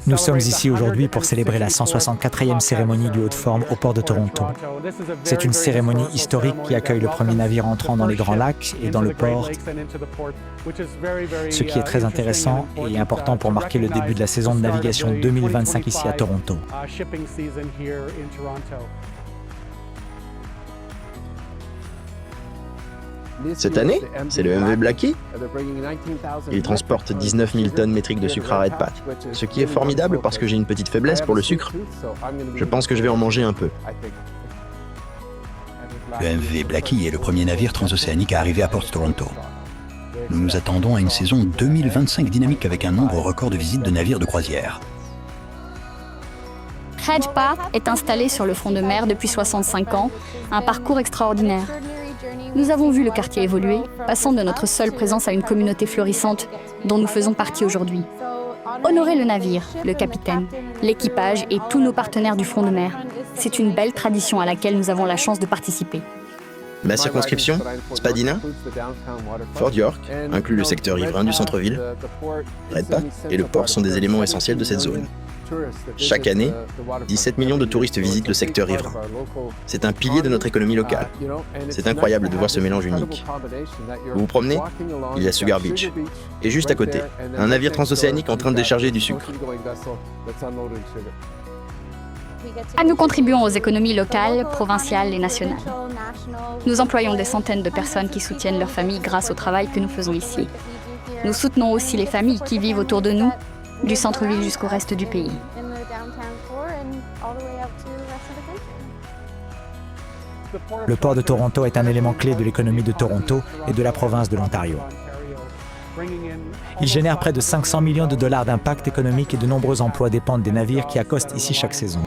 Nous sommes ici aujourd'hui pour célébrer la 164e cérémonie du haut de forme au port de Toronto. C'est une cérémonie historique qui accueille le premier navire entrant dans les Grands Lacs et dans le port, ce qui est très intéressant et important pour marquer le début de la saison de navigation 2025 ici à Toronto. Cette année, c'est le MV Blackie. Il transporte 19 000 tonnes métriques de sucre à Red Pat, ce qui est formidable parce que j'ai une petite faiblesse pour le sucre. Je pense que je vais en manger un peu. Le MV Blackie est le premier navire transocéanique à arriver à Port Toronto. Nous nous attendons à une saison 2025 dynamique avec un nombre record de visites de navires de croisière. Red Pat est installé sur le front de mer depuis 65 ans, un parcours extraordinaire. Nous avons vu le quartier évoluer, passant de notre seule présence à une communauté florissante dont nous faisons partie aujourd'hui. Honorer le navire, le capitaine, l'équipage et tous nos partenaires du front de mer, c'est une belle tradition à laquelle nous avons la chance de participer. Ma circonscription, Spadina, Fort York, inclut le secteur riverain du centre-ville. Red Pat et le port sont des éléments essentiels de cette zone. Chaque année, 17 millions de touristes visitent le secteur riverain. C'est un pilier de notre économie locale. C'est incroyable de voir ce mélange unique. Vous vous promenez, il y a Sugar Beach. Et juste à côté, un navire transocéanique en train de décharger du sucre. Nous contribuons aux économies locales, provinciales et nationales. Nous employons des centaines de personnes qui soutiennent leurs familles grâce au travail que nous faisons ici. Nous soutenons aussi les familles qui vivent autour de nous, du centre-ville jusqu'au reste du pays. Le port de Toronto est un élément clé de l'économie de Toronto et de la province de l'Ontario. Il génère près de 500 millions de dollars d'impact économique et de nombreux emplois dépendent des navires qui accostent ici chaque saison.